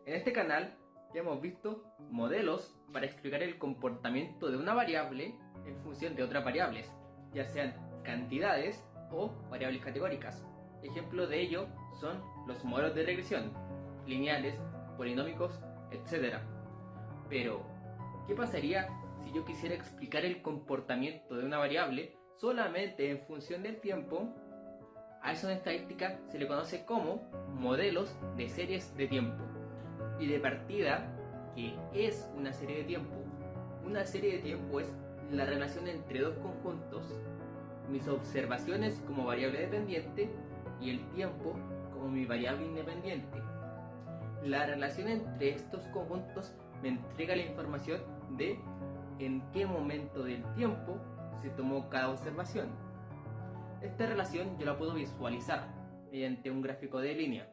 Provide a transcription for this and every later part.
En este canal ya hemos visto modelos para explicar el comportamiento de una variable en función de otras variables, ya sean cantidades o variables categóricas. Ejemplo de ello son los modelos de regresión, lineales, polinómicos, etc. Pero, ¿qué pasaría si yo quisiera explicar el comportamiento de una variable solamente en función del tiempo? A eso en estadística se le conoce como modelos de series de tiempo. Y de partida, ¿qué es una serie de tiempo? Una serie de tiempo es la relación entre dos conjuntos, mis observaciones como variable dependiente y el tiempo como mi variable independiente. La relación entre estos conjuntos me entrega la información de en qué momento del tiempo se tomó cada observación. Esta relación yo la puedo visualizar mediante un gráfico de línea.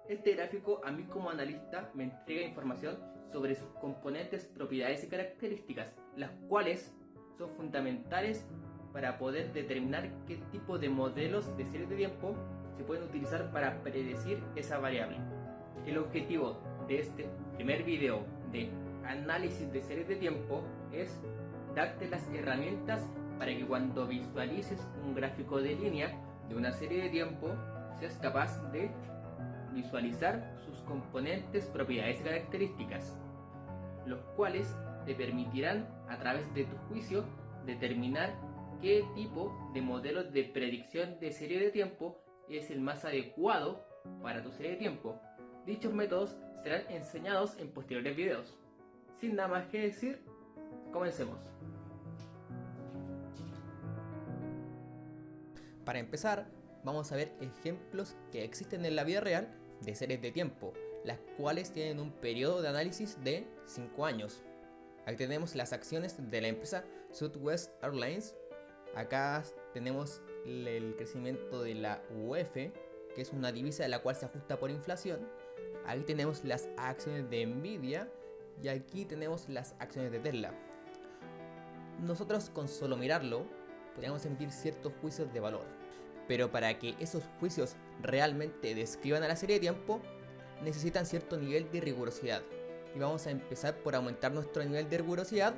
Este gráfico a mí como analista me entrega información sobre sus componentes, propiedades y características, las cuales son fundamentales para poder determinar qué tipo de modelos de series de tiempo se pueden utilizar para predecir esa variable. El objetivo de este primer video de análisis de series de tiempo es darte las herramientas para que cuando visualices un gráfico de línea de una serie de tiempo seas capaz de visualizar sus componentes, propiedades y características, los cuales te permitirán a través de tu juicio determinar qué tipo de modelos de predicción de serie de tiempo es el más adecuado para tu serie de tiempo. Dichos métodos serán enseñados en posteriores videos. Sin nada más que decir, comencemos. Para empezar, vamos a ver ejemplos que existen en la vida real de series de tiempo, las cuales tienen un periodo de análisis de 5 años. Aquí tenemos las acciones de la empresa Southwest Airlines. Acá tenemos el crecimiento de la UF, que es una divisa de la cual se ajusta por inflación. Aquí tenemos las acciones de Nvidia y aquí tenemos las acciones de Tesla. Nosotros con solo mirarlo podríamos emitir ciertos juicios de valor, pero para que esos juicios realmente describan a la serie de tiempo necesitan cierto nivel de rigurosidad, y vamos a empezar por aumentar nuestro nivel de rigurosidad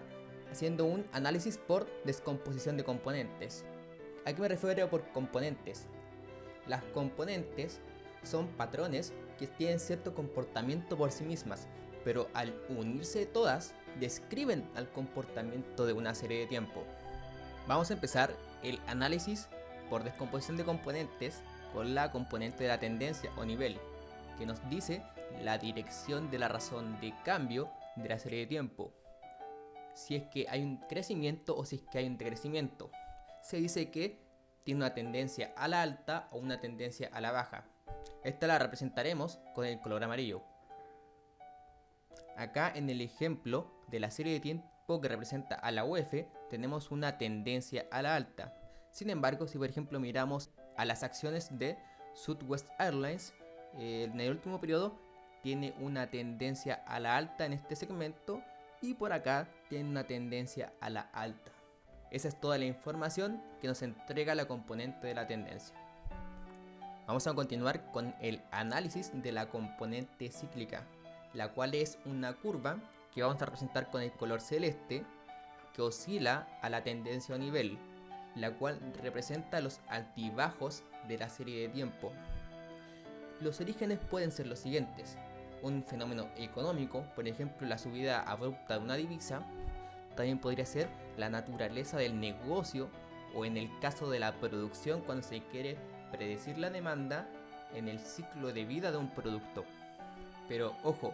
haciendo un análisis por descomposición de componentes. ¿A qué me refiero por componentes? Las componentes son patrones que tienen cierto comportamiento por sí mismas, pero al unirse todas describen al comportamiento de una serie de tiempo. Vamos a empezar el análisis por descomposición de componentes con la componente de la tendencia o nivel, que nos dice la dirección de la razón de cambio de la serie de tiempo. Si es que hay un crecimiento o si es que hay un decrecimiento. Se dice que tiene una tendencia a la alta o una tendencia a la baja. Esta la representaremos con el color amarillo. Acá en el ejemplo de la serie de tiempo que representa a la UF tenemos una tendencia a la alta. Sin embargo, si por ejemplo miramos a las acciones de Southwest Airlines, en el último periodo tiene una tendencia a la alta en este segmento y por acá tiene una tendencia a la alta. Esa es toda la información que nos entrega la componente de la tendencia. Vamos a continuar con el análisis de la componente cíclica, la cual es una curva que vamos a representar con el color celeste, que oscila a la tendencia o nivel, la cual representa los altibajos de la serie de tiempo. Los orígenes pueden ser los siguientes: un fenómeno económico, por ejemplo la subida abrupta de una divisa. También podría ser la naturaleza del negocio, o en el caso de la producción, cuando se quiere predecir la demanda en el ciclo de vida de un producto. Pero ojo,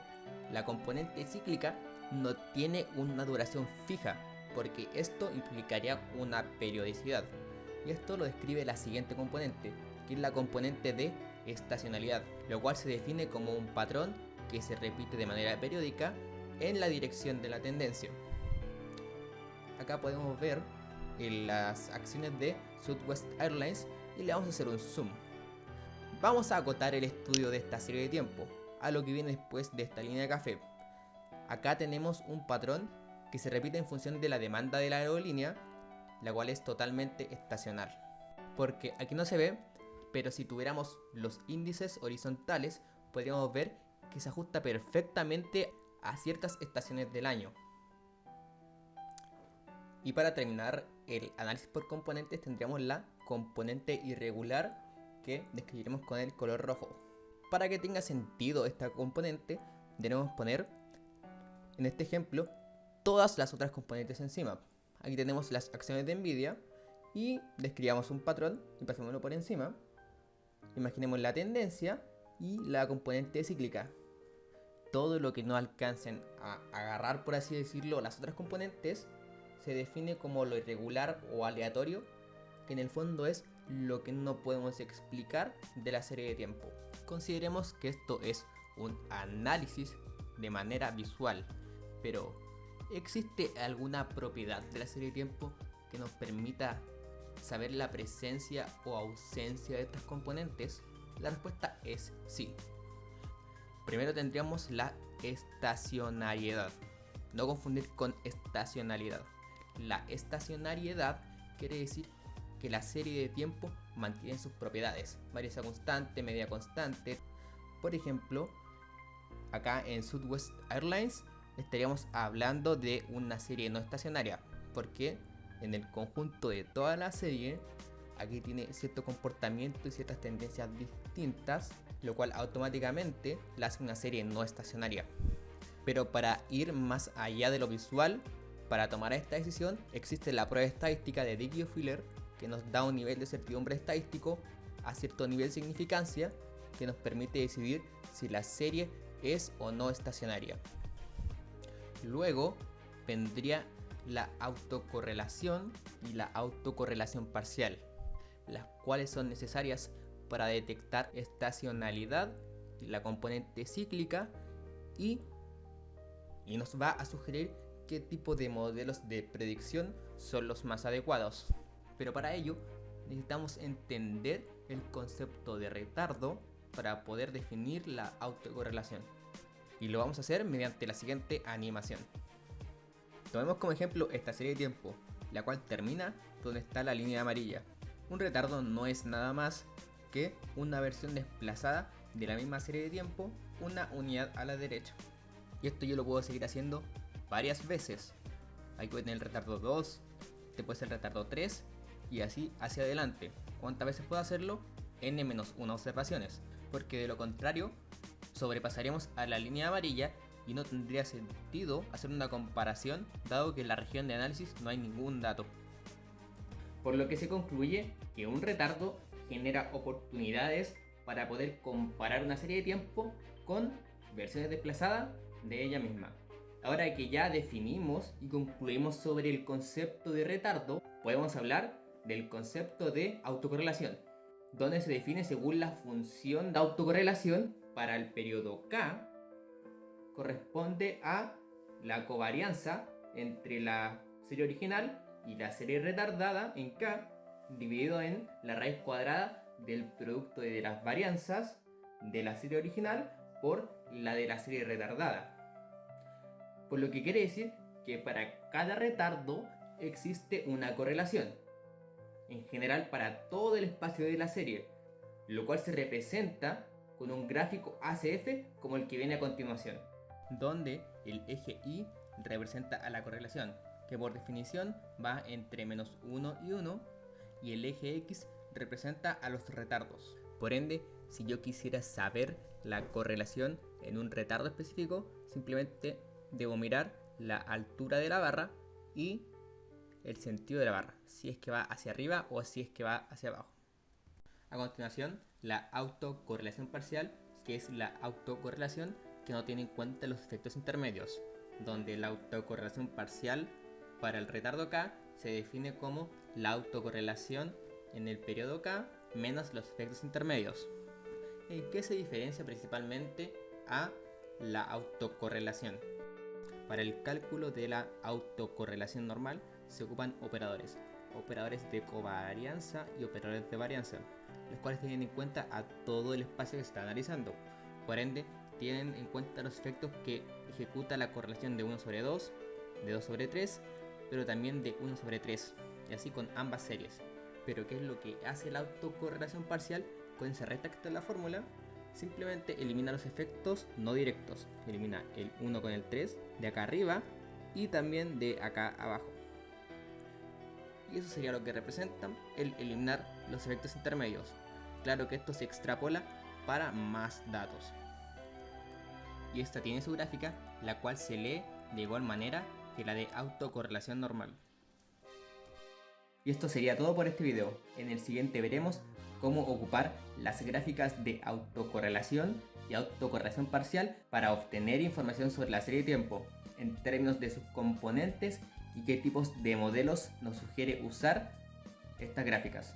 la componente cíclica no tiene una duración fija, porque esto implicaría una periodicidad. Y esto lo describe la siguiente componente, que es la componente de estacionalidad, lo cual se define como un patrón que se repite de manera periódica en la dirección de la tendencia. Acá podemos ver las acciones de Southwest Airlines y le vamos a hacer un zoom. Vamos a acotar el estudio de esta serie de tiempo a lo que viene después de esta línea de café. Acá tenemos un patrón que se repite en función de la demanda de la aerolínea, la cual es totalmente estacional. Porque aquí no se ve, pero si tuviéramos los índices horizontales, podríamos ver que se ajusta perfectamente a ciertas estaciones del año. Y para terminar el análisis por componentes tendríamos la componente irregular que describiremos con el color rojo. Para que tenga sentido esta componente debemos poner en este ejemplo todas las otras componentes encima. Aquí tenemos las acciones de NVIDIA y describamos un patrón y pasémoslo por encima. Imaginemos la tendencia y la componente cíclica. Todo lo que no alcancen a agarrar, por así decirlo, las otras componentes se define como lo irregular o aleatorio, que en el fondo es lo que no podemos explicar de la serie de tiempo. Consideremos que esto es un análisis de manera visual, pero ¿existe alguna propiedad de la serie de tiempo que nos permita saber la presencia o ausencia de estas componentes? La respuesta es sí. Primero tendríamos la estacionariedad. No confundir con estacionalidad. La estacionariedad quiere decir que la serie de tiempo mantiene sus propiedades. Varianza constante, media constante. Por ejemplo, acá en Southwest Airlines estaríamos hablando de una serie no estacionaria, porque en el conjunto de toda la serie aquí tiene cierto comportamiento y ciertas tendencias distintas, lo cual automáticamente la hace una serie no estacionaria. Pero para ir más allá de lo visual, para tomar esta decisión existe la prueba estadística de Dickey-O'Filler, que nos da un nivel de certidumbre estadístico a cierto nivel de significancia que nos permite decidir si la serie es o no estacionaria. Luego vendría la autocorrelación y la autocorrelación parcial, las cuales son necesarias para detectar estacionalidad, la componente cíclica y nos va a sugerir qué tipo de modelos de predicción son los más adecuados. Pero para ello necesitamos entender el concepto de retardo para poder definir la autocorrelación. Y lo vamos a hacer mediante la siguiente animación. Tomemos como ejemplo esta serie de tiempo, la cual termina donde está la línea amarilla. Un retardo no es nada más que una versión desplazada de la misma serie de tiempo, una unidad a la derecha. Y esto yo lo puedo seguir haciendo varias veces. Aquí voy a tener el retardo 2, después el retardo 3 y así hacia adelante. ¿Cuántas veces puedo hacerlo? n-1 observaciones, porque de lo contrario sobrepasaríamos a la línea amarilla y no tendría sentido hacer una comparación dado que en la región de análisis no hay ningún dato. Por lo que se concluye que un retardo genera oportunidades para poder comparar una serie de tiempo con versiones desplazadas de ella misma. Ahora que ya definimos y concluimos sobre el concepto de retardo, podemos hablar del concepto de autocorrelación, donde se define según la función de autocorrelación para el periodo K corresponde a la covarianza entre la serie original y la serie retardada en K dividido en la raíz cuadrada del producto de las varianzas de la serie original por la de la serie retardada. Por lo que quiere decir que para cada retardo existe una correlación, en general para todo el espacio de la serie, lo cual se representa con un gráfico ACF como el que viene a continuación, donde el eje Y representa a la correlación, que por definición va entre -1 y 1, y el eje X representa a los retardos. Por ende, si yo quisiera saber la correlación en un retardo específico, simplemente debo mirar la altura de la barra y el sentido de la barra, si es que va hacia arriba o si es que va hacia abajo. A continuación, la autocorrelación parcial, que es la autocorrelación que no tiene en cuenta los efectos intermedios, donde la autocorrelación parcial para el retardo K se define como la autocorrelación en el periodo K menos los efectos intermedios. ¿En qué se diferencia principalmente a la autocorrelación? Para el cálculo de la autocorrelación normal se ocupan operadores de covarianza y operadores de varianza, los cuales tienen en cuenta a todo el espacio que se está analizando. Por ende, tienen en cuenta los efectos que ejecuta la correlación de 1 sobre 2, de 2 sobre 3, pero también de 1 sobre 3, y así con ambas series. Pero ¿qué es lo que hace la autocorrelación parcial con ese recta que está en la fórmula? simplemente elimina los efectos no directos. Elimina el 1 con el 3 de acá arriba y también de acá abajo. Y eso sería lo que representa el eliminar los efectos intermedios. Claro que esto se extrapola para más datos. Y esta tiene su gráfica, la cual se lee de igual manera que la de autocorrelación normal. Y esto sería todo por este video. En el siguiente veremos cómo ocupar las gráficas de autocorrelación y autocorrelación parcial para obtener información sobre la serie de tiempo, en términos de sus componentes y qué tipos de modelos nos sugiere usar estas gráficas.